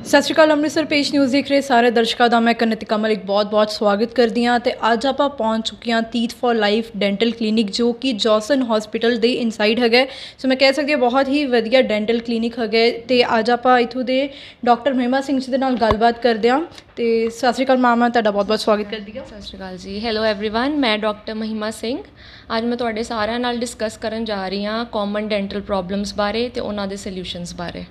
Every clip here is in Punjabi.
ਸਤਿ ਸ਼੍ਰੀ ਅਕਾਲ ਅੰਮ੍ਰਿਤਸਰ ਪੇਸ਼ ਨਿਊਜ਼ ਦੇਖ ਰਹੇ ਸਾਰੇ ਦਰਸ਼ਕਾਂ ਦਾ ਮੈਂ ਕਨਿਤਿਕਾ ਮਲਿਕ ਬਹੁਤ-ਬਹੁਤ ਸਵਾਗਤ ਕਰਦੀ ਹਾਂ ਤੇ ਅੱਜ ਆਪਾਂ ਪਹੁੰਚ ਚੁੱਕੇ ਹਾਂ ਤੀਤ ਫॉर ਲਾਈਫ ਡੈਂਟਲ ਕਲੀਨਿਕ ਜੋ ਕਿ ਜੌਸਨ ਹਸਪੀਟਲ ਦੇ ਇਨਸਾਈਡ ਹੈਗਾ। ਸੋ ਮੈਂ ਕਹਿ ਸਕਦੀ ਹਾਂ ਬਹੁਤ ਹੀ ਵਧੀਆ ਡੈਂਟਲ ਕਲੀਨਿਕ ਹੈਗਾ ਤੇ ਅੱਜ ਆਪਾਂ ਇੱਥੋਂ ਦੇ ਡਾਕਟਰ ਮਹਿਮਾ ਸਿੰਘ ਜੀ ਦੇ ਨਾਲ ਗੱਲਬਾਤ ਕਰਦੇ ਹਾਂ। ਤੇ ਸਤਿ ਸ਼੍ਰੀ ਅਕਾਲ ਮਾਮਾ, ਤੁਹਾਡਾ ਬਹੁਤ-ਬਹੁਤ ਸਵਾਗਤ ਕਰਦੀ ਹਾਂ। ਸਤਿ ਸ਼੍ਰੀ ਅਕਾਲ ਜੀ। ਹੈਲੋ एवरीवन, ਮੈਂ ਡਾਕਟਰ ਮਹਿਮਾ ਸਿੰਘ। ਅੱਜ ਮੈਂ ਤੁਹਾਡੇ ਸਾਰਿਆਂ ਨਾਲ ਡਿਸਕਸ ਕਰਨ ਜਾ ਰਹੀ ਹਾਂ ਕਾਮਨ ਡੈਂਟਲ ਪ੍ਰੋਬਲਮਸ ਬਾਰੇ ਤੇ ਉਹਨਾਂ ਦੇ ਸੋਲਿਊਸ਼ਨਸ ਬਾਰੇ।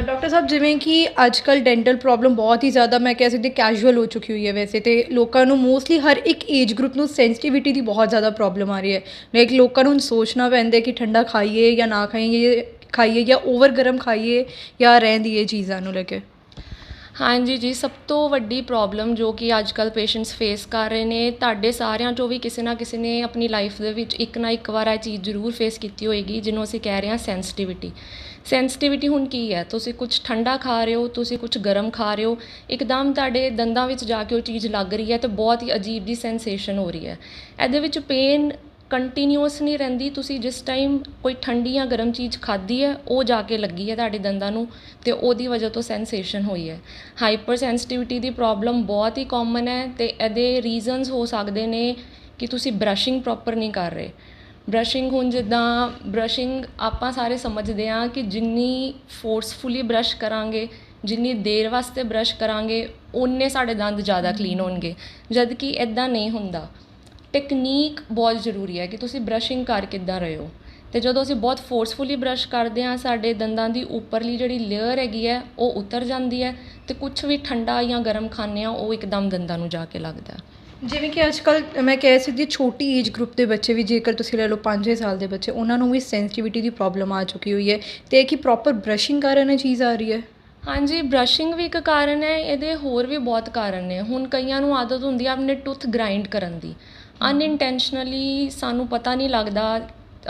ਡਾਕਟਰ ਸਾਹਿਬ, ਜਿਵੇਂ ਕਿ ਅੱਜ ਕੱਲ੍ਹ ਡੈਂਟਲ ਪ੍ਰੋਬਲਮ ਬਹੁਤ ਹੀ ਜ਼ਿਆਦਾ ਮੈਂ ਕਹਿ ਸਕਦੀ ਕੈਜੂਅਲ ਹੋ ਚੁੱਕੀ ਹੋਈ ਹੈ ਵੈਸੇ ਤੇ ਲੋਕਾਂ ਨੂੰ ਮੋਸਟਲੀ ਹਰ ਇੱਕ ਏਜ ਗਰੁੱਪ ਨੂੰ ਸੈਂਸਿਟੀਵਿਟੀ ਦੀ ਬਹੁਤ ਜ਼ਿਆਦਾ ਪ੍ਰੋਬਲਮ ਆ ਰਹੀ ਹੈ। ਲਾਈਕ ਲੋਕਾਂ ਨੂੰ ਹੁਣ ਸੋਚਣਾ ਪੈਂਦਾ ਕਿ ਠੰਡਾ ਖਾਈਏ ਜਾਂ ਨਾ ਖਾਈਏ ਜਾਂ ਓਵਰ ਗਰਮ ਖਾਈਏ ਜਾਂ ਰਹਿਣ ਦੀਏ ਚੀਜ਼ਾਂ ਨੂੰ ਲੈ ਕੇ। ਹਾਂਜੀ ਜੀ, ਸਭ ਤੋਂ ਵੱਡੀ ਪ੍ਰੋਬਲਮ ਜੋ ਕਿ ਅੱਜ ਕੱਲ੍ਹ ਪੇਸ਼ੈਂਟਸ ਫੇਸ ਕਰ ਰਹੇ ਨੇ, ਤੁਹਾਡੇ ਸਾਰਿਆਂ 'ਚੋਂ ਵੀ ਕਿਸੇ ਨਾ ਕਿਸੇ ਨੇ ਆਪਣੀ ਲਾਈਫ ਦੇ ਵਿੱਚ ਇੱਕ ਨਾ ਇੱਕ ਵਾਰ ਇਹ ਚੀਜ਼ ਜ਼ਰੂਰ ਫੇਸ ਕੀਤੀ ਹੋਏਗੀ, ਜਿਹਨੂੰ ਅਸੀਂ ਕਹਿ ਰਹੇ ਹਾਂ ਸੈਂਸਿਟੀਵਿਟੀ। ਹੁਣ ਕੀ ਹੈ, ਤੁਸੀਂ ਕੁਝ ਠੰਡਾ ਖਾ ਰਹੇ ਹੋ, ਤੁਸੀਂ ਕੁਝ ਗਰਮ ਖਾ ਰਹੇ ਹੋ, ਇੱਕਦਮ ਤੁਹਾਡੇ ਦੰਦਾਂ ਵਿੱਚ ਜਾ ਕੇ ਉਹ ਚੀਜ਼ ਲੱਗ ਰਹੀ ਹੈ ਤੇ ਬਹੁਤ ਹੀ ਅਜੀਬ ਜਿਹੀ ਸੈਂਸੇਸ਼ਨ ਹੋ ਰਹੀ ਹੈ। ਇਹਦੇ ਵਿੱਚ ਪੇਨ ਕੰਟੀਨਿਊਸ ਨਹੀਂ ਰਹਿੰਦੀ। ਤੁਸੀਂ ਜਿਸ ਟਾਈਮ ਕੋਈ ਠੰਡੀ ਜਾਂ ਗਰਮ ਚੀਜ਼ ਖਾਧੀ ਹੈ ਉਹ ਜਾ ਕੇ ਲੱਗੀ ਹੈ ਤੁਹਾਡੇ ਦੰਦਾਂ ਨੂੰ ਅਤੇ ਉਹਦੀ ਵਜ੍ਹਾ ਤੋਂ ਸੈਂਸੇਸ਼ਨ ਹੋਈ ਹੈ। ਹਾਈਪਰ ਸੈਂਸਿਟੀਵਿਟੀ ਦੀ ਪ੍ਰੋਬਲਮ ਬਹੁਤ ਹੀ ਕਾਮਨ ਹੈ ਅਤੇ ਇਹਦੇ ਰੀਜ਼ਨਸ ਹੋ ਸਕਦੇ ਨੇ ਕਿ ਤੁਸੀਂ ਬਰਸ਼ਿੰਗ ਪ੍ਰੋਪਰ ਨਹੀਂ ਕਰ ਰਹੇ। ਹੁਣ ਜਿੱਦਾਂ ਬਰਸ਼ਿੰਗ ਆਪਾਂ ਸਾਰੇ ਸਮਝਦੇ ਹਾਂ ਕਿ ਜਿੰਨੀ ਫੋਰਸਫੁਲੀ ਬਰਸ਼ ਕਰਾਂਗੇ, ਜਿੰਨੀ ਦੇਰ ਵਾਸਤੇ ਬਰਸ਼ ਕਰਾਂਗੇ, ਓਨੇ ਸਾਡੇ ਦੰਦ ਜ਼ਿਆਦਾ ਕਲੀਨ ਹੋਣਗੇ, ਜਦ ਕਿ ਇੱਦਾਂ ਨਹੀਂ ਹੁੰਦਾ। ਟੈਕਨੀਕ ਬਹੁਤ ਜ਼ਰੂਰੀ ਹੈ ਕਿ ਤੁਸੀਂ ਬਰਸ਼ਿੰਗ ਕਰ ਕਿੱਦਾਂ ਰਹੇ ਹੋ। ਅਤੇ ਜਦੋਂ ਅਸੀਂ ਬਹੁਤ ਫੋਰਸਫੁਲੀ ਬਰਸ਼ ਕਰਦੇ ਹਾਂ, ਸਾਡੇ ਦੰਦਾਂ ਦੀ ਉੱਪਰਲੀ ਜਿਹੜੀ ਲੇਅਰ ਹੈਗੀ ਹੈ ਉਹ ਉਤਰ ਜਾਂਦੀ ਹੈ ਅਤੇ ਕੁਛ ਵੀ ਠੰਡਾ ਜਾਂ ਗਰਮ ਖਾਂਦੇ ਹਾਂ ਉਹ ਇੱਕਦਮ ਦੰਦਾਂ ਨੂੰ ਜਾ ਕੇ ਲੱਗਦਾ। ਜਿਵੇਂ ਕਿ ਅੱਜ ਕੱਲ੍ਹ ਮੈਂ ਕਹਿ ਸਕਦੀ ਛੋਟੀ ਏਜ ਗਰੁੱਪ ਦੇ ਬੱਚੇ ਵੀ, ਜੇਕਰ ਤੁਸੀਂ ਲੈ ਲਓ 5-6 ਸਾਲ ਦੇ ਬੱਚੇ, ਉਹਨਾਂ ਨੂੰ ਵੀ ਸੈਂਸਿਟੀਵਿਟੀ ਦੀ ਪ੍ਰੋਬਲਮ ਆ ਚੁੱਕੀ ਹੋਈ ਹੈ ਅਤੇ ਕਿ ਪ੍ਰੋਪਰ ਬਰਸ਼ਿੰਗ ਕਾਰਨ ਇਹ ਚੀਜ਼ ਆ ਰਹੀ ਹੈ। ਹਾਂਜੀ, ਬਰਸ਼ਿੰਗ ਵੀ ਇੱਕ ਕਾਰਨ ਹੈ, ਇਹਦੇ ਹੋਰ ਵੀ ਬਹੁਤ ਕਾਰਨ ਨੇ। ਹੁਣ ਕਈਆਂ ਨੂੰ ਆਦਤ ਹੁੰਦੀ ਹੈ ਆਪਣੇ ਟੁੱਥ ਗ੍ਰਾਈਂਡ ਕਰਨ ਦੀ, ਅਨਇੰਟੈਂਸ਼ਨਲੀ, ਸਾਨੂੰ ਪਤਾ ਨਹੀਂ ਲੱਗਦਾ,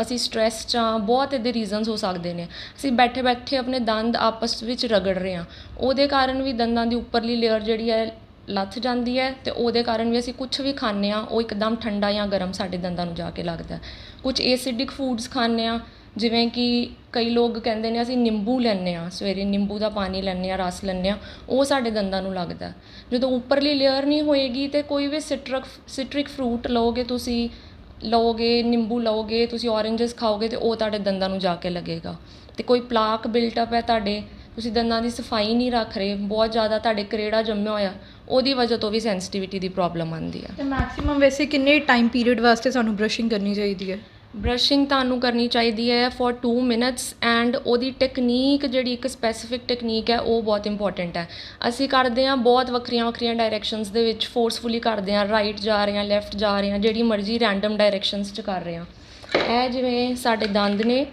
ਅਸੀਂ ਸਟਰੈਸ 'ਚ ਹਾਂ, ਬਹੁਤ ਇਹਦੇ ਰੀਜ਼ਨਸ ਹੋ ਸਕਦੇ ਨੇ। ਅਸੀਂ ਬੈਠੇ ਬੈਠੇ ਆਪਣੇ ਦੰਦ ਆਪਸ ਵਿੱਚ ਰਗੜ ਰਹੇ ਹਾਂ, ਉਹਦੇ ਕਾਰਨ ਵੀ ਦੰਦਾਂ ਦੀ ਉੱਪਰਲੀ ਲੇਅਰ ਜਿਹੜੀ ਹੈ ਲੱਥ ਜਾਂਦੀ ਹੈ ਅਤੇ ਉਹਦੇ ਕਾਰਨ ਵੀ ਅਸੀਂ ਕੁਛ ਵੀ ਖਾਂਦੇ ਹਾਂ ਉਹ ਇੱਕਦਮ ਠੰਡਾ ਜਾਂ ਗਰਮ ਸਾਡੇ ਦੰਦਾਂ ਨੂੰ ਜਾ ਕੇ ਲੱਗਦਾ। ਕੁਛ ਐਸਿਡਿਕ ਫੂਡਸ ਖਾਂਦੇ ਹਾਂ, ਜਿਵੇਂ ਕਿ ਕਈ ਲੋਕ ਕਹਿੰਦੇ ਨੇ ਅਸੀਂ ਨਿੰਬੂ ਲੈਂਦੇ ਹਾਂ, ਸਵੇਰੇ ਨਿੰਬੂ ਦਾ ਪਾਣੀ ਲੈਂਦੇ ਹਾਂ, ਰਸ ਲੈਂਦੇ ਹਾਂ, ਉਹ ਸਾਡੇ ਦੰਦਾਂ ਨੂੰ ਲੱਗਦਾ। ਜਦੋਂ ਉੱਪਰਲੀ ਲੇਅਰ ਨਹੀਂ ਹੋਏਗੀ ਅਤੇ ਕੋਈ ਵੀ ਸਿਟਰਿਕ ਫਰੂਟ ਲਓਗੇ, ਨਿੰਬੂ ਲਓਗੇ, ਤੁਸੀਂ ਔਰੇਂਜਸ ਖਾਓਗੇ ਅਤੇ ਉਹ ਤੁਹਾਡੇ ਦੰਦਾਂ ਨੂੰ ਜਾ ਕੇ ਲੱਗੇਗਾ। ਅਤੇ ਕੋਈ ਪਲਾਕ ਬਿਲਟਅਪ ਹੈ ਤੁਹਾਡੇ, ਤੁਸੀਂ ਦੰਦਾਂ ਦੀ ਸਫਾਈ ਨਹੀਂ ਰੱਖ ਰਹੇ, ਬਹੁਤ ਜ਼ਿਆਦਾ ਤੁਹਾਡੇ ਕਰੇੜਾ ਜੰਮਿਆ ਹੋਇਆ, ਉਹਦੀ ਵਜ੍ਹਾ ਤੋਂ ਵੀ ਸੈਂਸਿਟੀਵਿਟੀ ਦੀ ਪ੍ਰੋਬਲਮ ਆਉਂਦੀ ਹੈ। ਅਤੇ ਮੈਕਸੀਮਮ ਵੈਸੇ ਕਿੰਨੇ ਟਾਈਮ ਪੀਰੀਅਡ ਵਾਸਤੇ ਸਾਨੂੰ ਬਰਸ਼ਿੰਗ ਕਰਨੀ ਚਾਹੀਦੀ ਹੈ? ਬਰਸ਼ਿੰਗ ਤੁਹਾਨੂੰ ਕਰਨੀ ਚਾਹੀਦੀ ਹੈ ਫॉर 2 ਮਿੰਟਸ ਐਂਡ ਉਹਦੀ ਟੈਕਨੀਕ ਜਿਹੜੀ ਇੱਕ ਸਪੈਸੀਫਿਕ ਟੈਕਨੀਕ ਹੈ ਉਹ ਬਹੁਤ ਇੰਪੋਰਟੈਂਟ ਹੈ। ਅਸੀਂ ਕਰਦੇ ਹਾਂ ਬਹੁਤ ਵੱਖਰੀਆਂ ਡਾਇਰੈਕਸ਼ਨਸ ਦੇ ਵਿੱਚ, ਫੋਰਸਫੁਲੀ ਕਰਦੇ ਹਾਂ, ਰਾਈਟ ਜਾ ਰਹੇ ਹਾਂ, ਲੈਫਟ ਜਾ ਰਹੇ ਹਾਂ, ਜਿਹੜੀ ਮਰਜ਼ੀ ਰੈਂਡਮ ਡਾਇਰੈਕਸ਼ਨਸ 'ਚ ਕਰ ਰਹੇ ਹਾਂ। ਇਹ ਜਿਵੇਂ ਸਾਡੇ ਦੰਦ ਨੇ,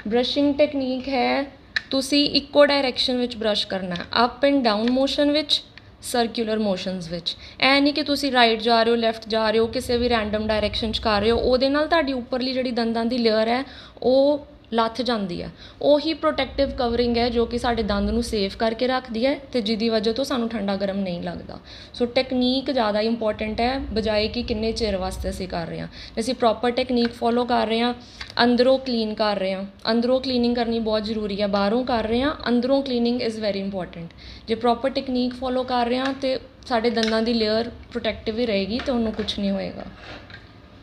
ਬਰਸ਼ਿੰਗ ਟੈਕਨੀਕ ਹੈ ਤੁਸੀਂ ਇੱਕੋ ਡਾਇਰੈਕਸ਼ਨ ਵਿੱਚ ਬਰਸ਼ ਕਰਨਾ, ਅਪ ਐਂਡ ਡਾਊਨ ਮੋਸ਼ਨ ਵਿੱਚ, ਸਰਕੂਲਰ ਮੋਸ਼ਨਸ ਵਿੱਚ। ਇਹ ਨਹੀਂ ਕਿ ਤੁਸੀਂ ਰਾਈਟ ਜਾ ਰਹੇ ਹੋ, ਲੈਫਟ ਜਾ ਰਹੇ ਹੋ, ਕਿਸੇ ਵੀ ਰੈਂਡਮ ਡਾਇਰੈਕਸ਼ਨ 'ਚ ਕਰ ਰਹੇ ਹੋ, ਉਹਦੇ ਨਾਲ ਤੁਹਾਡੀ ਉੱਪਰਲੀ ਜਿਹੜੀ ਦੰਦਾਂ ਦੀ ਲੇਅਰ ਹੈ ਉਹ ਲੱਥ ਜਾਂਦੀ ਹੈ। ਉਹੀ ਪ੍ਰੋਟੈਕਟਿਵ ਕਵਰਿੰਗ ਹੈ ਜੋ ਕਿ ਸਾਡੇ ਦੰਦ ਨੂੰ ਸੇਫ ਕਰਕੇ ਰੱਖਦੀ ਹੈ ਅਤੇ ਜਿਹਦੀ ਵਜ੍ਹਾ ਤੋਂ ਸਾਨੂੰ ਠੰਡਾ ਗਰਮ ਨਹੀਂ ਲੱਗਦਾ। ਸੋ ਟੈਕਨੀਕ ਜ਼ਿਆਦਾ ਇੰਪੋਰਟੈਂਟ ਹੈ ਬਜਾਏ ਕਿ ਕਿੰਨੇ ਚਿਰ ਵਾਸਤੇ ਅਸੀਂ ਕਰ ਰਹੇ ਹਾਂ। ਅਸੀਂ ਪ੍ਰੋਪਰ ਟੈਕਨੀਕ ਫੋਲੋ ਕਰ ਰਹੇ ਹਾਂ, ਅੰਦਰੋਂ ਕਲੀਨ ਕਰ ਰਹੇ ਹਾਂ, ਅੰਦਰੋਂ ਕਲੀਨਿੰਗ ਕਰਨੀ ਬਹੁਤ ਜ਼ਰੂਰੀ ਹੈ, ਬਾਹਰੋਂ ਕਰ ਰਹੇ ਹਾਂ, ਅੰਦਰੋਂ ਕਲੀਨਿੰਗ ਇਜ਼ ਵੈਰੀ ਇੰਪੋਰਟੈਂਟ। ਜੇ ਪ੍ਰੋਪਰ ਟੈਕਨੀਕ ਫੋਲੋ ਕਰ ਰਹੇ ਹਾਂ ਅਤੇ ਸਾਡੇ ਦੰਦਾਂ ਦੀ ਲੇਅਰ ਪ੍ਰੋਟੈਕਟਿਵ ਹੀ ਰਹੇਗੀ ਅਤੇ ਉਹਨੂੰ ਕੁਛ ਨਹੀਂ ਹੋਏਗਾ।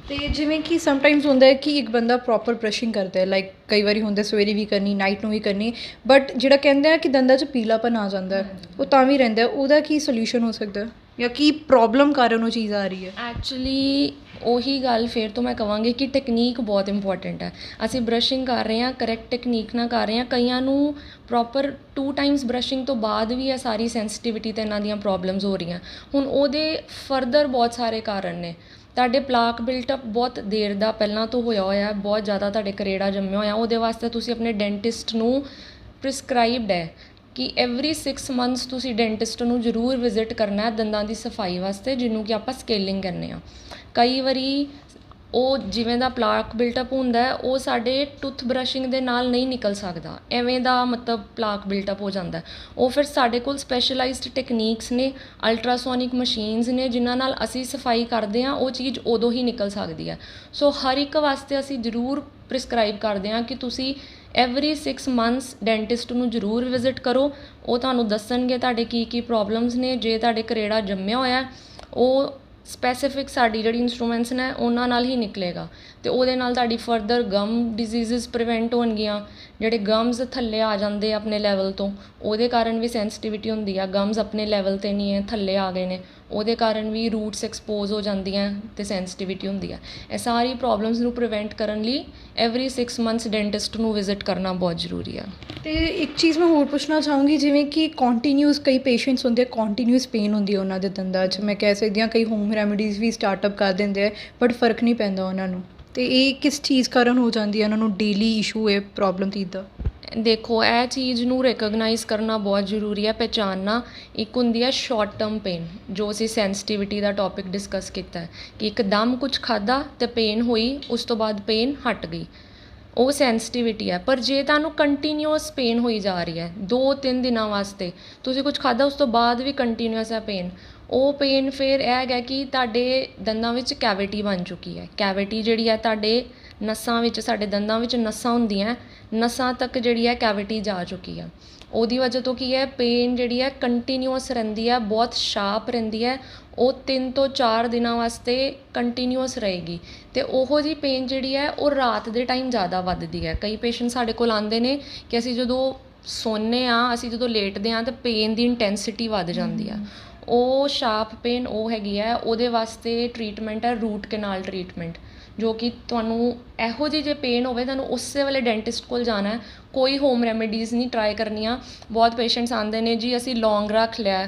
ਅਤੇ ਜਿਵੇਂ ਕਿ ਸਮਟਾਈਮਸ ਹੁੰਦਾ ਹੈ ਕਿ ਇੱਕ ਬੰਦਾ ਪ੍ਰੋਪਰ ਬਰਸ਼ਿੰਗ ਕਰਦਾ ਹੈ, ਲਾਈਕ ਕਈ ਵਾਰੀ ਹੁੰਦਾ ਸਵੇਰੇ ਵੀ ਕਰਨੀ, ਨਾਈਟ ਨੂੰ ਵੀ ਕਰਨੀ, ਬਟ ਜਿਹੜਾ ਕਹਿੰਦੇ ਆ ਕਿ ਦੰਦਾਂ 'ਚ ਪੀਲਾਪਨ ਆ ਜਾਂਦਾ ਉਹ ਤਾਂ ਵੀ ਰਹਿੰਦਾ, ਉਹਦਾ ਕੀ ਸੋਲਿਊਸ਼ਨ ਹੋ ਸਕਦਾ ਜਾਂ ਕੀ ਪ੍ਰੋਬਲਮ ਕਾਰਨ ਉਹ ਚੀਜ਼ ਆ ਰਹੀ ਹੈ? ਐਕਚੁਅਲੀ ਉਹੀ ਗੱਲ ਫਿਰ ਤੋਂ ਮੈਂ ਕਹਾਂਗੀ ਕਿ ਟੈਕਨੀਕ ਬਹੁਤ ਇੰਪੋਰਟੈਂਟ ਹੈ। ਅਸੀਂ ਬਰਸ਼ਿੰਗ ਕਰ ਰਹੇ ਹਾਂ, ਕਰੈਕਟ ਟੈਕਨੀਕ ਨਾਲ ਕਰ ਰਹੇ ਹਾਂ, ਕਈਆਂ ਨੂੰ ਪ੍ਰੋਪਰ 2 ਟਾਈਮਸ ਬਰਸ਼ਿੰਗ ਤੋਂ ਬਾਅਦ ਵੀ ਇਹ ਸਾਰੀ ਸੈਂਸਿਟੀਵਿਟੀ ਅਤੇ ਇਹਨਾਂ ਦੀਆਂ ਪ੍ਰੋਬਲਮਸ ਹੋ ਰਹੀਆਂ। ਹੁਣ ਉਹਦੇ ਫਰਦਰ ਬਹੁਤ ਸਾਰੇ ਕਾਰਨ ਨੇ। ਤੁਹਾਡੇ ਪਲਾਕ ਬਿਲਟਅਪ ਬਹੁਤ ਦੇਰ ਦਾ ਪਹਿਲਾਂ ਤੋਂ ਹੋਇਆ, ਬਹੁਤ ਜ਼ਿਆਦਾ ਤੁਹਾਡੇ ਕਰੇੜਾ ਜੰਮਿਆ ਹੋਇਆ, ਉਹਦੇ ਵਾਸਤੇ ਤੁਸੀਂ ਆਪਣੇ ਡੈਂਟਿਸਟ ਨੂੰ ਪ੍ਰਿਸਕ੍ਰਾਈਬਡ ਹੈ ਕਿ ਐਵਰੀ 6 ਮੰਥਸ ਤੁਸੀਂ ਡੈਂਟਿਸਟ ਨੂੰ ਜ਼ਰੂਰ ਵਿਜ਼ਿਟ ਕਰਨਾ ਹੈ ਦੰਦਾਂ ਦੀ ਸਫਾਈ ਵਾਸਤੇ, ਜਿਹਨੂੰ ਕਿ ਆਪਾਂ ਸਕੇਲਿੰਗ ਕਹਿੰਦੇ ਹਾਂ। ਕਈ ਵਾਰੀ ਉਹ ਜਿਵੇਂ ਦਾ ਪਲਾਕ ਬਿਲਟਅਪ ਹੁੰਦਾ ਉਹ ਸਾਡੇ ਟੁੱਥ ਬਰਸ਼ਿੰਗ ਦੇ ਨਾਲ ਨਹੀਂ ਨਿਕਲ ਸਕਦਾ, ਐਵੇਂ ਦਾ ਮਤਲਬ ਪਲਾਕ ਬਿਲਟਅਪ ਹੋ ਜਾਂਦਾ। ਉਹ ਫਿਰ ਸਾਡੇ ਕੋਲ ਸਪੈਸ਼ਲਾਈਜ਼ਡ ਟੈਕਨੀਕਸ ਨੇ, ਅਲਟਰਾਸੋਨਿਕ ਮਸ਼ੀਨਸ ਨੇ, ਜਿਨ੍ਹਾਂ ਨਾਲ ਅਸੀਂ ਸਫਾਈ ਕਰਦੇ ਹਾਂ, ਉਹ ਚੀਜ਼ ਉਦੋਂ ਹੀ ਨਿਕਲ ਸਕਦੀ ਹੈ। ਸੋ ਹਰ ਇੱਕ ਵਾਸਤੇ ਅਸੀਂ ਜ਼ਰੂਰ ਪ੍ਰਿਸਕ੍ਰਾਈਬ ਕਰਦੇ ਹਾਂ ਕਿ ਤੁਸੀਂ ਐਵਰੀ 6 ਮੰਥਸ ਡੈਂਟਿਸਟ ਨੂੰ ਜ਼ਰੂਰ ਵਿਜ਼ਿਟ ਕਰੋ। ਉਹ ਤੁਹਾਨੂੰ ਦੱਸਣਗੇ ਤੁਹਾਡੇ ਕੀ ਪ੍ਰੋਬਲਮਸ ਨੇ। ਜੇ ਤੁਹਾਡੇ ਕਰੇੜਾ ਜੰਮਿਆ ਹੋਇਆ ਉਹ ਸਪੈਸੀਫਿਕ ਸਾਡੀ ਜਿਹੜੀ ਇੰਸਟਰੂਮੈਂਟਸ ਨੇ ਉਹਨਾਂ ਨਾਲ ਹੀ ਨਿਕਲੇਗਾ ਅਤੇ ਉਹਦੇ ਨਾਲ ਤੁਹਾਡੀ ਫਰਦਰ ਗਮ ਡਿਜ਼ੀਜ਼ਸ ਪ੍ਰੀਵੈਂਟ ਹੋਣਗੀਆਂ। ਜਿਹੜੇ ਗਮਸ ਥੱਲੇ ਆ ਜਾਂਦੇ ਆਪਣੇ ਲੈਵਲ ਤੋਂ ਉਹਦੇ ਕਾਰਨ ਵੀ ਸੈਂਸਿਟੀਵਿਟੀ ਹੁੰਦੀ ਆ। ਗਮਸ ਆਪਣੇ ਲੈਵਲ 'ਤੇ ਨਹੀਂ ਹੈ, ਥੱਲੇ ਆ ਗਏ ਨੇ, ਉਹਦੇ ਕਾਰਨ ਵੀ ਰੂਟਸ ਐਕਸਪੋਜ਼ ਹੋ ਜਾਂਦੀਆਂ ਅਤੇ ਸੈਂਸਿਟੀਵਿਟੀ ਹੁੰਦੀ ਆ। ਇਹ ਸਾਰੀ ਪ੍ਰੋਬਲਮਸ ਨੂੰ ਪ੍ਰੀਵੈਂਟ ਕਰਨ ਲਈ ਐਵਰੀ 6 ਮੰਥਸ ਡੈਂਟਿਸਟ ਨੂੰ ਵਿਜ਼ਿਟ ਕਰਨਾ ਬਹੁਤ ਜ਼ਰੂਰੀ ਆ। ਅਤੇ ਇੱਕ ਚੀਜ਼ ਮੈਂ ਹੋਰ ਪੁੱਛਣਾ ਚਾਹੂੰਗੀ, ਜਿਵੇਂ ਕਿ ਕੰਟੀਨਿਊਸ ਕਈ ਪੇਸ਼ੈਂਟਸ ਹੁੰਦੇ, ਕੰਟੀਨਿਊਸ ਪੇਨ ਹੁੰਦੀ ਹੈ ਉਹਨਾਂ ਦੇ ਦੰਦਾਂ 'ਚ। ਮੈਂ ਕਹਿ ਸਕਦੀ ਹਾਂ ਕਈ ਹੋਮ ਰੈਮੀਡੀਜ਼ ਵੀ ਸਟਾਰਟਅਪ ਕਰ ਦਿੰਦੇ ਆ ਬਟ ਫਰਕ ਨਹੀਂ ਪੈਂਦਾ ਉਹਨਾਂ ਨੂੰ। ਅਤੇ ਇਹ ਕਿਸ ਚੀਜ਼ ਕਾਰਨ ਹੋ ਜਾਂਦੀ ਹੈ ਉਹਨਾਂ ਨੂੰ ਡੇਲੀ ਇਸ਼ੂ ਹੈ ਪ੍ਰੋਬਲਮ ਤੀਦ ਦਾ? ਦੇਖੋ, ਇਹ ਚੀਜ਼ ਨੂੰ ਰਿਕਗਨਾਈਜ਼ ਕਰਨਾ ਬਹੁਤ ਜ਼ਰੂਰੀ ਹੈ, ਪਹਿਚਾਨਣਾ। ਇੱਕ ਹੁੰਦੀ ਹੈ ਸ਼ਾਰਟ ਟਰਮ ਪੇਨ, ਜੋ ਅਸੀਂ ਸੈਂਸਿਟੀਵਿਟੀ ਦਾ ਟੌਪਿਕ ਡਿਸਕਸ ਕੀਤਾ ਹੈ ਕਿ ਇੱਕਦਮ ਕੁਝ ਖਾਧਾ ਅਤੇ ਪੇਨ ਹੋਈ, ਉਸ ਤੋਂ ਬਾਅਦ ਪੇਨ ਹਟ ਗਈ, ਉਹ ਸੈਂਸਿਟੀਵਿਟੀ ਹੈ। ਪਰ ਜੇ ਤੁਹਾਨੂੰ ਕੰਟੀਨਿਊਅਸ ਪੇਨ ਹੋਈ ਜਾ ਰਹੀ ਹੈ 2-3 ਦਿਨਾਂ ਵਾਸਤੇ, ਤੁਸੀਂ ਕੁਝ ਖਾਧਾ ਉਸ ਤੋਂ ਬਾਅਦ ਵੀ ਕੰਟੀਨਿਊਅਸ ਹੈ ਪੇਨ, ਉਹ ਪੇਨ ਫਿਰ ਇਹ ਹੈਗਾ ਕਿ ਤੁਹਾਡੇ ਦੰਦਾਂ ਵਿੱਚ ਕੈਵਿਟੀ ਬਣ ਚੁੱਕੀ ਹੈ। ਕੈਵਿਟੀ ਜਿਹੜੀ ਹੈ ਤੁਹਾਡੇ ਨਸਾਂ ਵਿੱਚ, ਸਾਡੇ ਦੰਦਾਂ ਵਿੱਚ ਨਸਾਂ ਹੁੰਦੀਆਂ, ਨਸਾਂ ਤੱਕ ਜਿਹੜੀ ਹੈ ਕੈਵਿਟੀ ਜਾ ਚੁੱਕੀ ਆ। ਉਹਦੀ ਵਜ੍ਹਾ ਤੋਂ ਕੀ ਹੈ, ਪੇਨ ਜਿਹੜੀ ਹੈ ਕੰਟੀਨਿਊਅਸ ਰਹਿੰਦੀ ਹੈ, ਬਹੁਤ ਸ਼ਾਰਪ ਰਹਿੰਦੀ ਹੈ। ਉਹ 3 ਤੋਂ 4 ਦਿਨਾਂ ਵਾਸਤੇ ਕੰਟੀਨਿਊਅਸ ਰਹੇਗੀ ਅਤੇ ਉਹੋ ਜਿਹੀ ਪੇਨ ਜਿਹੜੀ ਹੈ ਉਹ ਰਾਤ ਦੇ ਟਾਈਮ ਜ਼ਿਆਦਾ ਵੱਧਦੀ ਹੈ। ਕਈ ਪੇਸ਼ੈਂਟ ਸਾਡੇ ਕੋਲ ਆਉਂਦੇ ਨੇ ਕਿ ਅਸੀਂ ਜਦੋਂ ਸੌਂਦੇ ਹਾਂ, ਅਸੀਂ ਜਦੋਂ ਲੇਟਦੇ ਹਾਂ ਤਾਂ ਪੇਨ ਦੀ ਇੰਟੈਂਸਿਟੀ ਵੱਧ ਜਾਂਦੀ ਆ। ਉਹ ਸ਼ਾਰਪ ਪੇਨ ਉਹ ਹੈਗੀ ਹੈ, ਉਹਦੇ ਵਾਸਤੇ ਟਰੀਟਮੈਂਟ ਹੈ ਰੂਟ ਕੈਨਾਲ ਟਰੀਟਮੈਂਟ, ਜੋ ਕਿ ਤੁਹਾਨੂੰ ਇਹੋ ਜਿਹੀ ਜੇ ਪੇਨ ਹੋਵੇ ਤੁਹਾਨੂੰ ਉਸੇ ਵੇਲੇ ਡੈਂਟਿਸਟ ਕੋਲ ਜਾਣਾ, ਕੋਈ ਹੋਮ ਰੈਮੀਡੀਜ਼ ਨਹੀਂ ਟਰਾਈ ਕਰਨੀਆਂ। ਬਹੁਤ ਪੇਸ਼ੈਂਟਸ ਆਉਂਦੇ ਨੇ ਜੀ ਅਸੀਂ ਲੌਂਗ ਰੱਖ ਲਿਆ,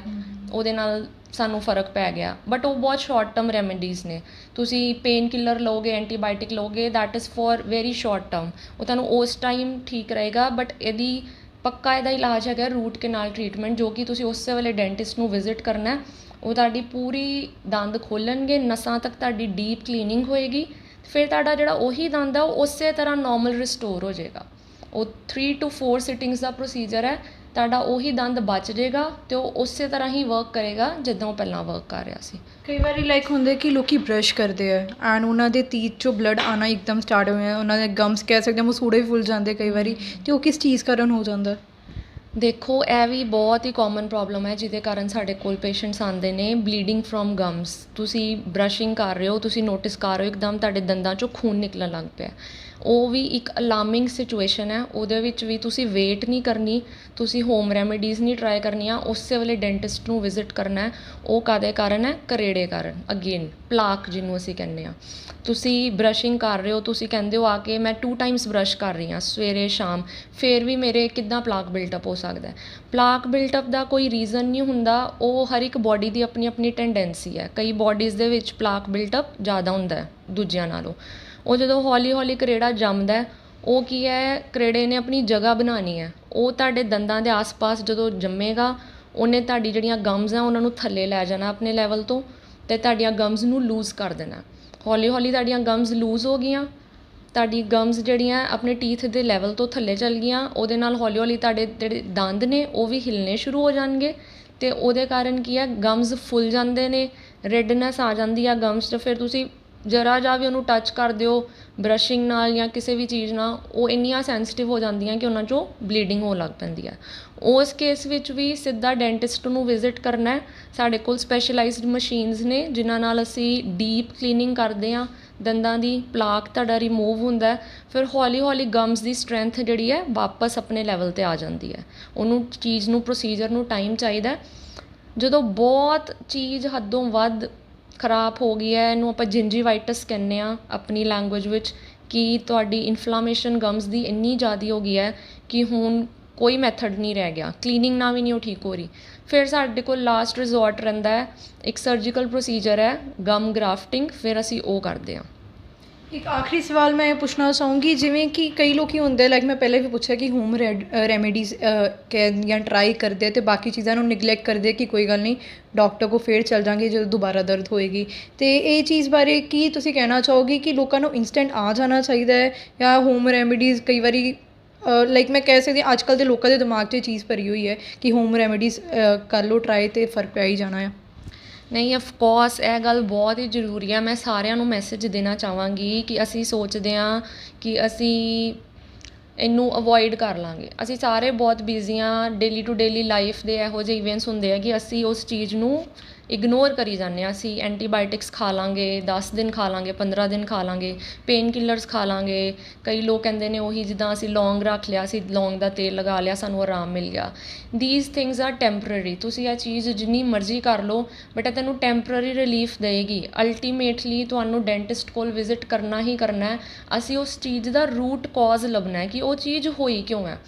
ਉਹਦੇ ਨਾਲ ਸਾਨੂੰ ਫ਼ਰਕ ਪੈ ਗਿਆ, ਬਟ ਉਹ ਬਹੁਤ ਸ਼ਾਰਟ ਟਰਮ ਰੈਮੀਡੀਜ਼ ਨੇ। ਤੁਸੀਂ ਪੇਨ ਕਿਲਰ ਲਓਗੇ, ਐਂਟੀਬਾਇਓਟਿਕ ਲਓਗੇ, that is for very short term, ਉਹ ਤੁਹਾਨੂੰ ਉਸ ਟਾਈਮ ਠੀਕ ਰਹੇਗਾ। ਬਟ ਇਹਦਾ ਇਲਾਜ ਹੈਗਾ ਰੂਟ ਕੈਨਾਲ ਟਰੀਟਮੈਂਟ, ਜੋ ਕਿ ਤੁਸੀਂ ਉਸੇ ਵੇਲੇ ਡੈਂਟਿਸਟ ਨੂੰ ਵਿਜ਼ਿਟ ਕਰਨਾ। ਉਹ ਤੁਹਾਡੀ ਪੂਰੀ ਦੰਦ ਖੋਲ੍ਹਣਗੇ, ਨਸਾਂ ਤੱਕ ਤੁਹਾਡੀ ਡੀਪ ਕਲੀਨਿੰਗ ਹੋਏਗੀ, ਫਿਰ ਤੁਹਾਡਾ ਜਿਹੜਾ ਉਹੀ ਦੰਦ ਆ ਉਹ ਉਸੇ ਤਰ੍ਹਾਂ ਨੋਰਮਲ ਰਿਸਟੋਰ ਹੋ ਜਾਏਗਾ। ਉਹ 3 to 4 ਸਿਟਿੰਗਸ ਦਾ ਪ੍ਰੋਸੀਜਰ ਹੈ, ਤੁਹਾਡਾ ਉਹੀ ਦੰਦ ਬਚ ਜਾਏਗਾ ਅਤੇ ਉਹ ਉਸੇ ਤਰ੍ਹਾਂ ਹੀ ਵਰਕ ਕਰੇਗਾ ਜਿੱਦਾਂ ਉਹ ਪਹਿਲਾਂ ਵਰਕ ਕਰ ਰਿਹਾ ਸੀ। ਕਈ ਵਾਰੀ ਲਾਈਕ ਹੁੰਦੇ ਕਿ ਲੋਕੀ ਬਰਸ਼ ਕਰਦੇ ਆ ਐਂਡ ਉਹਨਾਂ ਦੇ ਤੀਤ 'ਚੋਂ ਬਲੱਡ ਆਉਣਾ ਇੱਕਦਮ ਸਟਾਰਟ ਹੋ ਜਾਂਦਾ, ਉਹਨਾਂ ਦੇ ਗਮਸ ਕਹਿ ਸਕਦੇ ਹਾਂ ਮਸੂੜੇ ਵੀ ਫੁੱਲ ਜਾਂਦੇ ਕਈ ਵਾਰੀ, ਅਤੇ ਉਹ ਕਿਸ ਚੀਜ਼ ਕਾਰਨ ਹੋ ਜਾਂਦਾ? ਦੇਖੋ, ਇਹ ਵੀ ਬਹੁਤ ਹੀ ਕਾਮਨ ਪ੍ਰੋਬਲਮ ਹੈ ਜਿਹਦੇ ਕਾਰਨ ਸਾਡੇ ਕੋਲ ਪੇਸ਼ੈਂਟਸ ਆਉਂਦੇ ਨੇ। ਬਲੀਡਿੰਗ ਫਰੋਮ ਗਮਸ, ਤੁਸੀਂ ਬਰਸ਼ਿੰਗ ਕਰ ਰਹੇ ਹੋ, ਤੁਸੀਂ ਨੋਟਿਸ ਕਰ ਰਹੇ ਹੋ ਇੱਕਦਮ ਤੁਹਾਡੇ ਦੰਦਾਂ 'ਚੋਂ ਖੂਨ ਨਿਕਲਣ ਲੱਗ ਪਿਆ, ਉਹ ਵੀ ਇੱਕ ਅਲਾਰਮਿੰਗ ਸਿਚੁਏਸ਼ਨ ਹੈ। ਉਹਦੇ ਵਿੱਚ ਵੀ ਤੁਸੀਂ ਵੇਟ ਨਹੀਂ ਕਰਨੀ, ਤੁਸੀਂ ਹੋਮ ਰੈਮੀਡੀਜ਼ ਨਹੀਂ ਟਰਾਈ ਕਰਨੀਆਂ, ਉਸੇ ਵੇਲੇ ਡੈਂਟਿਸਟ ਨੂੰ ਵਿਜ਼ਿਟ ਕਰਨਾ। ਉਹ ਕਾਹਦੇ ਕਾਰਨ ਹੈ? ਕਰੇੜੇ ਕਾਰਨ, ਅਗੇਨ ਪਲਾਕ ਜਿਹਨੂੰ ਅਸੀਂ ਕਹਿੰਦੇ ਹਾਂ। ਤੁਸੀਂ ਬਰਸ਼ਿੰਗ ਕਰ ਰਹੇ ਹੋ, ਤੁਸੀਂ ਕਹਿੰਦੇ ਹੋ ਆ ਕੇ ਮੈਂ 2 ਟਾਈਮਸ ਬਰਸ਼ ਕਰ ਰਹੀ ਹਾਂ ਸਵੇਰੇ ਸ਼ਾਮ, ਫਿਰ ਵੀ ਮੇਰੇ ਕਿੱਦਾਂ ਪਲਾਕ ਬਿਲਟਅਪ ਹੋ ਸਕਦਾ? ਪਲਾਕ ਬਿਲਟਅਪ ਦਾ ਕੋਈ ਰੀਜ਼ਨ ਨਹੀਂ ਹੁੰਦਾ, ਉਹ ਹਰ ਇੱਕ ਬੋਡੀ ਦੀ ਆਪਣੀ ਆਪਣੀ ਟੈਂਡੈਂਸੀ ਹੈ। ਕਈ ਬੋਡੀਜ਼ ਦੇ ਵਿੱਚ ਪਲਾਕ ਬਿਲਟਅਪ ਜ਼ਿਆਦਾ ਹੁੰਦਾ ਹੈ ਦੂਜਿਆਂ ਨਾਲੋਂ। ਉਹ ਜਦੋਂ ਹੌਲੀ ਹੌਲੀ ਕਰੇੜਾ ਜੰਮਦਾ, ਉਹ ਕੀ ਹੈ, ਕਰੇੜੇ ਨੇ ਆਪਣੀ ਜਗ੍ਹਾ ਬਣਾਉਣੀ ਹੈ। ਉਹ ਤੁਹਾਡੇ ਦੰਦਾਂ ਦੇ ਆਸ-ਪਾਸ ਜਦੋਂ ਜੰਮੇਗਾ, ਉਹਨੇ ਤੁਹਾਡੀ ਜਿਹੜੀਆਂ ਗਮਸ ਆ ਉਹਨਾਂ ਨੂੰ ਥੱਲੇ ਲੈ ਜਾਣਾ ਆਪਣੇ ਲੈਵਲ ਤੋਂ, ਅਤੇ ਤੁਹਾਡੀਆਂ ਗਮਸ ਨੂੰ ਲੂਜ਼ ਕਰ ਦੇਣਾ। ਹੌਲੀ ਹੌਲੀ ਤੁਹਾਡੀਆਂ ਗਮਸ ਲੂਜ਼ ਹੋ ਗਈਆਂ, ਤੁਹਾਡੀ ਗਮਸ ਜਿਹੜੀਆਂ ਆਪਣੇ ਟੀਥ ਦੇ ਲੈਵਲ ਤੋਂ ਥੱਲੇ ਚੱਲ ਗਈਆਂ, ਉਹਦੇ ਨਾਲ ਹੌਲੀ ਹੌਲੀ ਤੁਹਾਡੇ ਜਿਹੜੇ ਦੰਦ ਨੇ ਉਹ ਵੀ ਹਿੱਲਣੇ ਸ਼ੁਰੂ ਹੋ ਜਾਣਗੇ, ਅਤੇ ਉਹਦੇ ਕਾਰਨ ਕੀ ਹੈ, ਗਮਸ ਫੁੱਲ ਜਾਂਦੇ ਨੇ, ਰੈਡਨੈਸ ਆ ਜਾਂਦੀ ਆ ਗਮਸ 'ਚ। ਫਿਰ ਤੁਸੀਂ ਜਰਾ ਜਾ ਵੀ ਉਹਨੂੰ ਟੱਚ ਕਰ ਦਿਓ ਬਰਸ਼ਿੰਗ ਨਾਲ ਜਾਂ ਕਿਸੇ ਵੀ ਚੀਜ਼ ਨਾਲ, ਉਹ ਇੰਨੀਆਂ ਸੈਂਸਿਟਿਵ ਹੋ ਜਾਂਦੀਆਂ ਕਿ ਉਹਨਾਂ 'ਚੋਂ ਬਲੀਡਿੰਗ ਹੋਣ ਲੱਗ ਪੈਂਦੀ ਹੈ। ਉਸ ਕੇਸ ਵਿੱਚ ਵੀ ਸਿੱਧਾ ਡੈਂਟਿਸਟ ਨੂੰ ਵਿਜ਼ਿਟ ਕਰਨਾ ਹੈ। ਸਾਡੇ ਕੋਲ ਸਪੈਸ਼ਲਾਈਜ਼ਡ ਮਸ਼ੀਨਸ ਨੇ ਜਿਨ੍ਹਾਂ ਨਾਲ ਅਸੀਂ ਡੀਪ ਕਲੀਨਿੰਗ ਕਰਦੇ ਹਾਂ ਦੰਦਾਂ ਦੀ, ਪਲਾਕ ਤੁਹਾਡਾ ਰਿਮੂਵ ਹੁੰਦਾ, ਫਿਰ ਹੌਲੀ ਹੌਲੀ ਗਮਸ ਦੀ ਸਟਰੈਂਥ ਜਿਹੜੀ ਹੈ ਵਾਪਸ ਆਪਣੇ ਲੈਵਲ 'ਤੇ ਆ ਜਾਂਦੀ ਹੈ। ਉਹਨੂੰ ਚੀਜ਼ ਨੂੰ, ਪ੍ਰੋਸੀਜਰ ਨੂੰ ਟਾਈਮ ਚਾਹੀਦਾ। ਜਦੋਂ ਬਹੁਤ ਚੀਜ਼ ਹੱਦੋਂ ਵੱਧ ਖਰਾਬ ਹੋ ਗਈ ਹੈ, ਇਹਨੂੰ ਆਪਾਂ ਜਿੰਜੀਵਾਈਟਸ ਕਹਿੰਦੇ ਹਾਂ ਆਪਣੀ ਲੈਂਗੁਏਜ ਵਿੱਚ, ਕਿ ਤੁਹਾਡੀ ਇਨਫਲਾਮੇਸ਼ਨ ਗਮਸ ਦੀ ਇੰਨੀ ਜ਼ਿਆਦਾ ਹੋ ਗਈ ਹੈ ਕਿ ਹੁਣ ਕੋਈ ਮੈਥਡ ਨਹੀਂ ਰਹਿ ਗਿਆ, ਕਲੀਨਿੰਗ ਨਾਲ ਵੀ ਨਹੀਂ ਉਹ ਠੀਕ ਹੋ ਰਹੀ, ਫਿਰ ਸਾਡੇ ਕੋਲ ਲਾਸਟ ਰਿਜ਼ੋਰਟ ਰਹਿੰਦਾ ਹੈ, ਇੱਕ ਸਰਜੀਕਲ ਪ੍ਰੋਸੀਜਰ ਹੈ ਗਮ ਗ੍ਰਾਫਟਿੰਗ, ਫਿਰ ਅਸੀਂ ਉਹ ਕਰਦੇ ਹਾਂ। ਇੱਕ ਆਖਰੀ ਸਵਾਲ ਮੈਂ ਪੁੱਛਣਾ ਚਾਹੂੰਗੀ, ਜਿਵੇਂ ਕਿ ਕਈ ਲੋਕ ਹੁੰਦੇ, ਲਾਈਕ ਮੈਂ ਪਹਿਲੇ ਵੀ ਪੁੱਛਿਆ ਕਿ ਹੋਮ ਰੈਮੀਡੀਜ਼ ਜਾਂ ਟਰਾਈ ਕਰਦੇ ਅਤੇ ਬਾਕੀ ਚੀਜ਼ਾਂ ਨੂੰ ਨਿਗਲੈਕਟ ਕਰਦੇ ਕਿ ਕੋਈ ਗੱਲ ਨਹੀਂ ਡਾਕਟਰ ਕੋਲ ਫਿਰ ਚੱਲ ਜਾਂਗੇ ਜਦੋਂ ਦੁਬਾਰਾ ਦਰਦ ਹੋਏਗੀ, ਅਤੇ ਇਹ ਚੀਜ਼ ਬਾਰੇ ਕੀ ਤੁਸੀਂ ਕਹਿਣਾ ਚਾਹੋਗੇ ਕਿ ਲੋਕਾਂ ਨੂੰ ਇੰਸਟੈਂਟ ਆ ਜਾਣਾ ਚਾਹੀਦਾ ਹੈ ਜਾਂ ਹੋਮ ਰੈਮੀਡੀਜ਼ ਕਈ ਵਾਰੀ ਲਾਈਕ ਮੈਂ ਕਹਿ ਸਕਦੀ ਅੱਜ ਕੱਲ੍ਹ ਦੇ ਲੋਕਾਂ ਦੇ ਦਿਮਾਗ 'ਚ ਇਹ ਚੀਜ਼ ਭਰੀ ਹੋਈ ਹੈ ਕਿ ਹੋਮ ਰੈਮੀਡੀਜ਼ ਕਰ ਲਓ ਟਰਾਈ ਅਤੇ ਫਰਕ ਪੈ ਹੀ ਜਾਣਾ ਆ? ਨਹੀਂ ਆਫ ਕੋਰਸ ਇਹ ਗੱਲ ਬਹੁਤ ਹੀ ਜ਼ਰੂਰੀ ਹੈ। ਮੈਂ ਸਾਰਿਆਂ ਨੂੰ ਮੈਸੇਜ ਦੇਣਾ ਚਾਹਾਂਗੀ ਕਿ ਅਸੀਂ ਸੋਚਦੇ ਹਾਂ ਕਿ ਅਸੀਂ ਇਹਨੂੰ ਅਵੋਇਡ ਕਰ ਲਾਂਗੇ। ਅਸੀਂ ਸਾਰੇ ਬਹੁਤ ਬਿਜ਼ੀ ਹਾਂ, ਡੇਲੀ ਟੂ ਡੇਲੀ ਲਾਈਫ ਦੇ ਇਹੋ ਜਿਹੇ ਇਵੈਂਟਸ ਹੁੰਦੇ ਆ ਕਿ ਅਸੀਂ ਉਸ ਚੀਜ਼ ਨੂੰ ਇਗਨੋਰ ਕਰੀ ਜਾਂਦੇ ਹਾਂ। ਅਸੀਂ ਐਂਟੀਬਾਇਓਟਿਕਸ ਖਾ ਲਾਂਗੇ, 10 ਦਿਨ ਖਾ ਲਾਂਗੇ, 15 ਦਿਨ ਖਾ ਲਾਂਗੇ, ਪੇਨ ਕਿਲਰਸ ਖਾ ਲਾਂਗੇ। ਕਈ ਲੋਕ ਕਹਿੰਦੇ ਨੇ ਉਹੀ ਜਿੱਦਾਂ ਅਸੀਂ ਲੌਂਗ ਰੱਖ ਲਿਆ, ਅਸੀਂ ਲੌਂਗ ਦਾ ਤੇਲ ਲਗਾ ਲਿਆ, ਸਾਨੂੰ ਆਰਾਮ ਮਿਲ ਗਿਆ। These things are temporary. ਤੁਸੀਂ ਇਹ ਚੀਜ਼ ਜਿੰਨੀ ਮਰਜ਼ੀ ਕਰ ਲਓ ਬਟ ਇਹ ਤੈਨੂੰ ਟੈਂਪਰਰੀ ਰਿਲੀਫ ਦੇਏਗੀ। ਅਲਟੀਮੇਟਲੀ ਤੁਹਾਨੂੰ ਡੈਂਟਿਸਟ ਕੋਲ ਵਿਜ਼ਿਟ ਕਰਨਾ ਹੀ ਕਰਨਾ ਹੈ। ਅਸੀਂ ਉਸ ਚੀਜ਼ ਦਾ ਰੂਟ ਕਾਜ਼ ਲੱਭਣਾ ਹੈ ਕਿ ਉਹ ਚੀਜ਼ ਹੋਈ ਕਿਉਂ ਹੈ।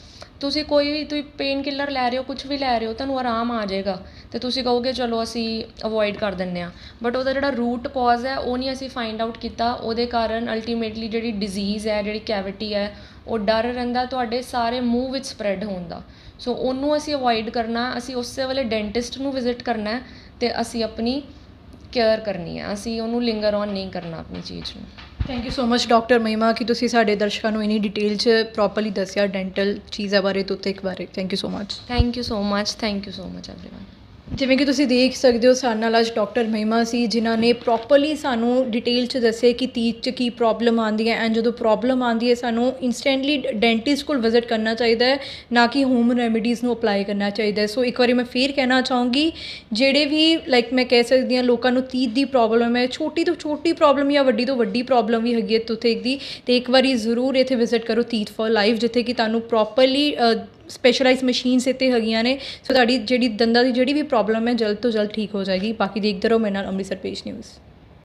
ਤੁਸੀਂ ਕੋਈ ਵੀ ਤੁਸੀਂ ਪੇਨ ਕਿਲਰ ਲੈ ਰਹੇ ਹੋ, ਕੁਛ ਵੀ ਲੈ ਰਹੇ ਹੋ, ਤੁਹਾਨੂੰ ਆਰਾਮ ਆ ਜਾਏਗਾ ਅਤੇ ਤੁਸੀਂ ਕਹੋਗੇ ਚਲੋ ਅਸੀਂ ਅਵੋਇਡ ਕਰ ਦਿੰਦੇ ਹਾਂ। ਬਟ ਉਹਦਾ ਜਿਹੜਾ ਰੂਟ ਕਾਜ਼ ਹੈ ਉਹ ਨਹੀਂ ਅਸੀਂ ਫਾਈਂਡ ਆਊਟ ਕੀਤਾ। ਉਹਦੇ ਕਾਰਨ ਅਲਟੀਮੇਟਲੀ ਜਿਹੜੀ ਡਿਜ਼ੀਜ਼ ਹੈ, ਜਿਹੜੀ ਕੈਵਿਟੀ ਹੈ, ਉਹ ਡਰ ਰਹਿੰਦਾ ਤੁਹਾਡੇ ਸਾਰੇ ਮੂੰਹ ਵਿੱਚ ਸਪਰੈਡ ਹੋਣ ਦਾ। ਸੋ ਉਹਨੂੰ ਅਸੀਂ ਅਵੋਇਡ ਕਰਨਾ। ਅਸੀਂ ਉਸੇ ਵੇਲੇ ਡੈਂਟਿਸਟ ਨੂੰ ਵਿਜ਼ਿਟ ਕਰਨਾ ਹੈ ਅਤੇ ਅਸੀਂ ਆਪਣੀ ਕੇਅਰ ਕਰਨੀ ਹੈ। ਅਸੀਂ ਉਹਨੂੰ ਲਿੰਗਰ ਔਨ ਨਹੀਂ ਕਰਨਾ ਆਪਣੀ ਚੀਜ਼ ਨੂੰ। Thank you so much doctor ਮਹਿਮਾ ਕਿ ਤੁਸੀਂ ਸਾਡੇ ਦਰਸ਼ਕਾਂ ਨੂੰ ਇੰਨੀ ਡਿਟੇਲ 'ਚ ਪ੍ਰੋਪਰਲੀ ਦੱਸਿਆ ਡੈਂਟਲ ਚੀਜ਼ਾਂ ਬਾਰੇ, ਟੂਥਪਿਕ ਬਾਰੇ। Thank you so much. Thank you so much, thank you so much everyone. ਜਿਵੇਂ ਕਿ ਤੁਸੀਂ ਦੇਖ ਸਕਦੇ ਹੋ ਸਾਡੇ ਨਾਲ ਅੱਜ ਡਾਕਟਰ ਮਹਿਮਾ ਸੀ ਜਿਨ੍ਹਾਂ ਨੇ ਪ੍ਰੋਪਰਲੀ ਸਾਨੂੰ ਡਿਟੇਲ 'ਚ ਦੱਸਿਆ ਕਿ ਤੀਤ 'ਚ ਕੀ ਪ੍ਰੋਬਲਮ ਆਉਂਦੀ ਹੈ ਐਂਡ ਜਦੋਂ ਪ੍ਰੋਬਲਮ ਆਉਂਦੀ ਹੈ ਸਾਨੂੰ ਇੰਸਟੈਂਟਲੀ ਡੈਂਟਿਸਟ ਕੋਲ ਵਿਜ਼ਿਟ ਕਰਨਾ ਚਾਹੀਦਾ ਹੈ, ਨਾ ਕਿ ਹੋਮ ਰੈਮੀਡੀਜ਼ ਨੂੰ ਅਪਲਾਈ ਕਰਨਾ ਚਾਹੀਦਾ ਹੈ। ਸੋ ਇੱਕ ਵਾਰੀ ਮੈਂ ਫੇਰ ਕਹਿਣਾ ਚਾਹੂੰਗੀ ਜਿਹੜੇ ਵੀ ਲਾਈਕ ਮੈਂ ਕਹਿ ਸਕਦੀ ਹਾਂ ਲੋਕਾਂ ਨੂੰ ਤੀਤ ਦੀ ਪ੍ਰੋਬਲਮ ਹੈ, ਛੋਟੀ ਤੋਂ ਛੋਟੀ ਪ੍ਰੋਬਲਮ ਜਾਂ ਵੱਡੀ ਤੋਂ ਵੱਡੀ ਪ੍ਰੋਬਲਮ ਵੀ ਹੈਗੀ ਹੈ ਟੂਥੇਕ ਦੀ, ਅਤੇ ਇੱਕ ਵਾਰੀ ਜ਼ਰੂਰ ਇੱਥੇ ਵਿਜ਼ਿਟ ਕਰੋ ਤੀਤ ਫॉर ਲਾਈਫ, ਜਿੱਥੇ ਕਿ ਤੁਹਾਨੂੰ ਪ੍ਰੋਪਰਲੀ ਸਪੈਸ਼ਲਾਈਜ਼ ਮਸ਼ੀਨਸ ਇੱਥੇ ਹੈਗੀਆਂ ਨੇ। ਸੋ ਤੁਹਾਡੀ ਜਿਹੜੀ ਦੰਦਾਂ ਦੀ ਜਿਹੜੀ ਵੀ ਪ੍ਰੋਬਲਮ ਹੈ ਜਲਦ ਤੋਂ ਜਲਦ ਠੀਕ ਹੋ ਜਾਏਗੀ। ਬਾਕੀ ਦੇਖਦੇ ਰਹੋ ਮੇਰੇ ਨਾਲ ਅੰਮ੍ਰਿਤਸਰ ਪੇਸ਼ ਨਿਊਜ਼।